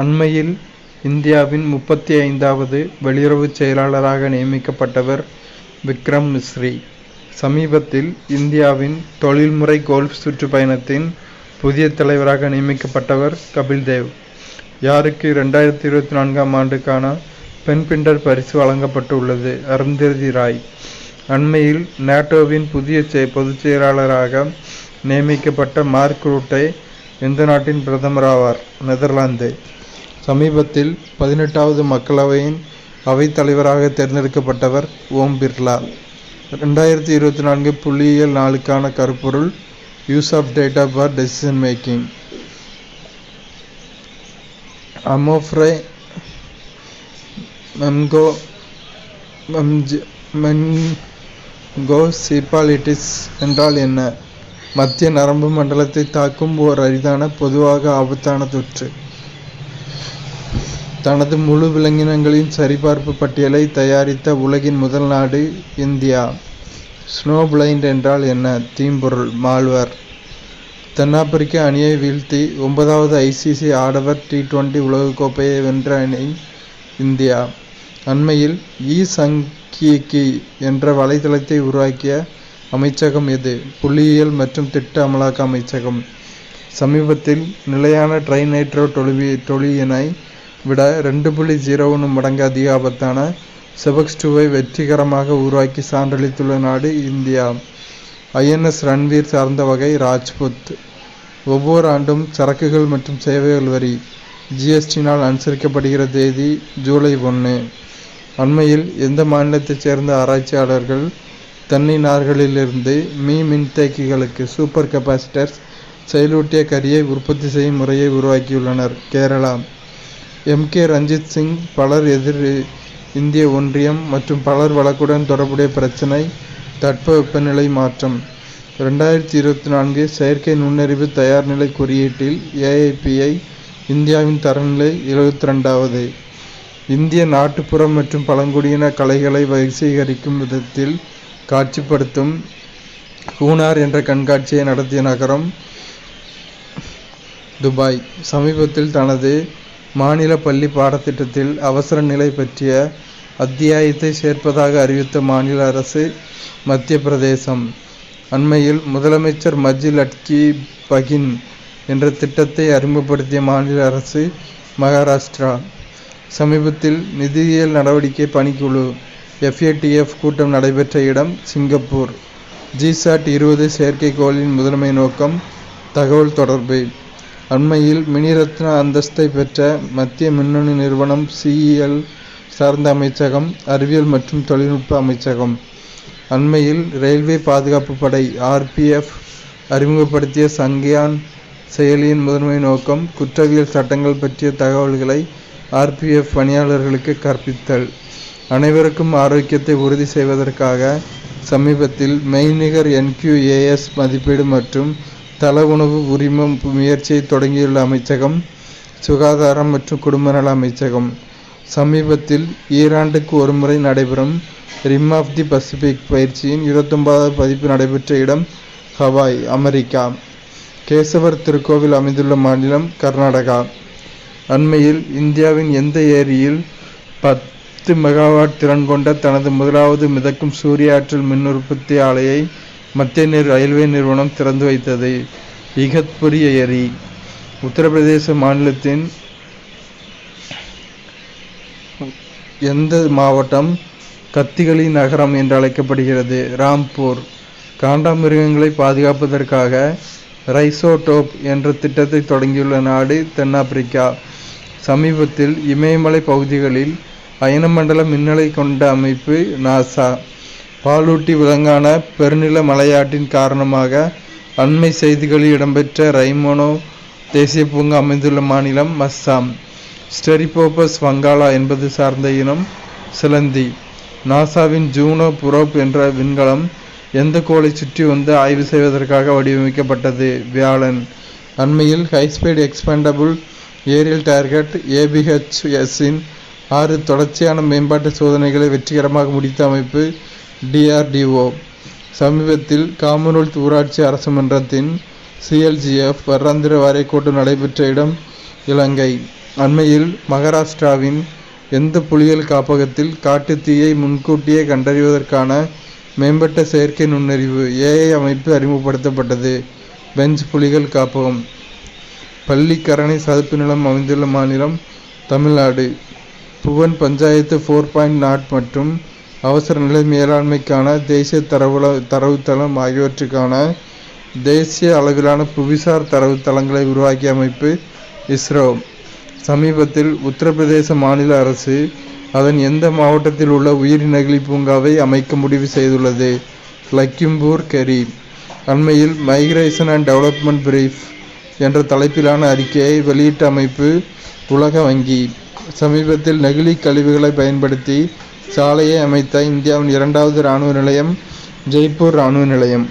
அண்மையில் இந்தியாவின் 35வது வெளியுறவுச் செயலாளராக நியமிக்கப்பட்டவர் விக்ரம் மிஸ்ரி. சமீபத்தில் இந்தியாவின் தொழில்முறை கோல்ஃப் சுற்றுப்பயணத்தின் புதிய தலைவராக நியமிக்கப்பட்டவர் கபில் தேவ், யாருக்கு 2024ஆம் ஆண்டுக்கான பென்பிண்டர் பரிசு வழங்கப்பட்டுள்ளது. அருந்ததி ராய் அண்மையில் நேட்டோவின் புதிய பொதுச் செயலாளராக நியமிக்கப்பட்ட மார்க் ரூட்டே எந்த நாட்டின் பிரதமர் ஆவார்? நெதர்லாந்து. சமீபத்தில் 18வது மக்களவையின் அவைத்தலைவராக தேர்ந்தெடுக்கப்பட்டவர் ஓம் பிர்லா. 2024 புள்ளியியல் நாளுக்கான கருப்பொருள் use of data for decision making. அமோஃப்ரே மென்கோசிபாலிட்டிஸ் என்றால் என்ன? மத்திய நரம்பு மண்டலத்தை தாக்கும் ஓர் அரிதான, பொதுவாக ஆபத்தான தொற்று. தனது முழு விலங்கினங்களின் சரிபார்ப்பு பட்டியலை தயாரித்த உலகின் முதல் நாடு இந்தியா. ஸ்னோ பிளைண்ட் என்றால் என்ன? தீம்பொருள், மால்வேர். தென்னாப்பிரிக்க அணியை வீழ்த்தி 9வது ICC ஆடவர் T20 உலகக்கோப்பையை வென்ற அணி இந்தியா. அண்மையில் இ-சங்கிகி என்ற வலைதளத்தை உருவாக்கிய அமைச்சகம் எது? புள்ளியியல் மற்றும் திட்ட அமலாக்க அமைச்சகம். சமீபத்தில் நிலையான ட்ரைநைட்ரோ டொலுயினை விட 2.01 மடங்கு அதிக ஆபத்தான செபக்ஸ்-2 வெற்றிகரமாக உருவாக்கி சான்றளித்துள்ள நாடு இந்தியா. INS ரன்வீர் சார்ந்த வகை ராஜ்புத். ஒவ்வொரு ஆண்டும் சரக்குகள் மற்றும் சேவைகள் வரி GST-னால் அனுசரிக்கப்படுகிற தேதி ஜூலை 1. அண்மையில் எந்த மாநிலத்தைச் சேர்ந்த ஆராய்ச்சியாளர்கள் தென்னை நார்களிலிருந்து மின்தேக்கிகளுக்கு சூப்பர் கெப்பாசிட்டர்ஸ் செயலூட்டிய கரியை உற்பத்தி செய்யும் முறையை உருவாக்கியுள்ளனர்? கேரளா. MK ரஞ்சித் சிங். பலர் எதிர் இந்திய ஒன்றியம் மற்றும் பலர் வழக்குடன் தொடர்புடைய பிரச்சினை தட்பவெப்பநிலை மாற்றம். 2024 செயற்கை நுண்ணறிவு தயார்நிலை குறியீட்டில் AIPI இந்தியாவின் தரநிலை 72வது. இந்திய நாட்டுப்புற மற்றும் பழங்குடியின கலைகளை வசீகரிக்கும் விதத்தில் காட்சிப்படுத்தும் ஹூனார் என்ற கண்காட்சியை நடத்திய நகரம் துபாய். சமீபத்தில் தனது மாநில பள்ளி பாடத்திட்டத்தில் அவசர நிலை பற்றிய அத்தியாயத்தை சேர்ப்பதாக அறிவித்த மாநில அரசு மத்திய பிரதேசம். அண்மையில் முதலமைச்சர் மஜி லட்கி பகின் என்ற திட்டத்தை அறிமுகப்படுத்திய மாநில அரசு மகாராஷ்டிரா. சமீபத்தில் நிதியியல் நடவடிக்கை பணிக்குழு FATF கூட்டம் நடைபெற்ற இடம் சிங்கப்பூர். GSAT-20 செயற்கைக்கோளின் முதன்மை நோக்கம் தகவல் தொடர்பு. அண்மையில் மினிரத்ன அந்தஸ்தை பெற்ற மத்திய மின்னணு நிறுவனம் CEL சார்ந்த அமைச்சகம் அறிவியல் மற்றும் தொழில்நுட்ப அமைச்சகம். அண்மையில் ரயில்வே பாதுகாப்பு படை RPF அறிமுகப்படுத்திய சங்கியான் செயலியின் முதன்மை நோக்கம் குற்றவியல் சட்டங்கள் பற்றிய தகவல்களை RPF பணியாளர்களுக்கு கற்பித்தல். அனைவருக்கும் ஆரோக்கியத்தை உறுதி செய்வதற்காக சமீபத்தில் மெய்நிகர் NQAS மதிப்பீடு மற்றும் தள உணவு உரிம முயற்சியை தொடங்கியுள்ள அமைச்சகம் சுகாதாரம் மற்றும் குடும்ப நல அமைச்சகம். சமீபத்தில் ஈராண்டுக்கு ஒருமுறை நடைபெறும் ரிம் ஆஃப் தி பசிபிக் பயிற்சியின் 29வது பதிப்பு நடைபெற்ற இடம் ஹவாய், அமெரிக்கா. கேசவர் திருக்கோவில் அமைந்துள்ள மாநிலம் கர்நாடகா. அண்மையில் இந்தியாவின் எந்த ஏரியில் 10 மெகாவாட் திறன் கொண்ட தனது முதலாவது மிதக்கும் சூரிய ஆற்றல் மின் உற்பத்தி ஆலையை மத்திய ரயில்வே நிறுவனம் திறந்து வைத்தது? இகத்புரி ஏரி. உத்தரப்பிரதேச மாநிலத்தின் எந்த மாவட்டம் கத்திகளி நகரம் என்று அழைக்கப்படுகிறது? ராம்பூர். காண்டாமிருகங்களை பாதுகாப்பதற்காக ரைசோடோப் என்ற திட்டத்தை தொடங்கியுள்ள நாடு தென்னாப்பிரிக்கா. சமீபத்தில் இமயமலை பகுதிகளில் அயனமண்டல மின்னலை கொண்ட அமைப்பு NASA. பாலூட்டி விலங்கான பெருநில மலையாட்டின் காரணமாக அண்மை செய்திகளில் இடம்பெற்ற ரைமோனோ தேசிய பூங்கா அமைந்துள்ள மாநிலம் அஸ்ஸாம். ஸ்டெரிபோபஸ் வங்காளா என்பது சார்ந்த இனம் சிலந்தி. நாசாவின் ஜூனோ புரோப் என்ற விண்கலம் எந்த கோளை சுற்றி வந்து ஆய்வு செய்வதற்காக வடிவமைக்கப்பட்டது? வியாழன். அண்மையில் ஹைஸ்பீட் எக்ஸ்பேண்டபிள் ஏரியல் டார்கெட் ABHS-இன் 6 தொடர்ச்சியான மேம்பாட்டு சோதனைகளை வெற்றிகரமாக முடித்த அமைப்பு DRDO. சமீபத்தில் காமன்வெல்த் ஊராட்சி அரசு மன்றத்தின் CLGF வருடாந்திர வாரிய கூட்டம் நடைபெற்ற இடம் இலங்கை. அண்மையில் மகாராஷ்டிராவின் எந்த புலிகள் காப்பகத்தில் காட்டுத்தீயை முன்கூட்டியே கண்டறிவதற்கான மேம்பட்ட செயற்கை நுண்ணறிவு AI அமைப்பு அறிமுகப்படுத்தப்பட்டது. பெஞ்ச் புலிகள் காப்பகம். பள்ளிக்கரணை சதுப்பு நிலம் அமைந்துள்ள மாநிலம் தமிழ்நாடு. புவன் பஞ்சாயத்து 4.0 மற்றும் அவசர நிலை மேலாண்மைக்கான தேசிய தரவுத்தளம் ஆகியவற்றுக்கான தேசிய அளவிலான புவிசார் தரவுத்தளங்களை உருவாக்கிய அமைப்பு இஸ்ரோ. சமீபத்தில் உத்தரப்பிரதேச மாநில அரசு அதன் எந்த மாவட்டத்தில் உள்ள உயிரி நெகிழி பூங்காவை அமைக்க முடிவு செய்துள்ளது? லக்கிம்பூர் கெரி. அண்மையில் மைக்ரேஷன் அண்ட் டெவலப்மெண்ட் பிரீஃப் என்ற தலைப்பிலான அறிக்கையை வெளியிட்ட அமைப்பு உலக வங்கி. சமீபத்தில் நெகிழி கழிவுகளை பயன்படுத்தி சாலையை அமைத்த இந்தியாவின் 2வது இராணுவ நிலையம் ஜெய்ப்பூர் இராணுவ நிலையம்.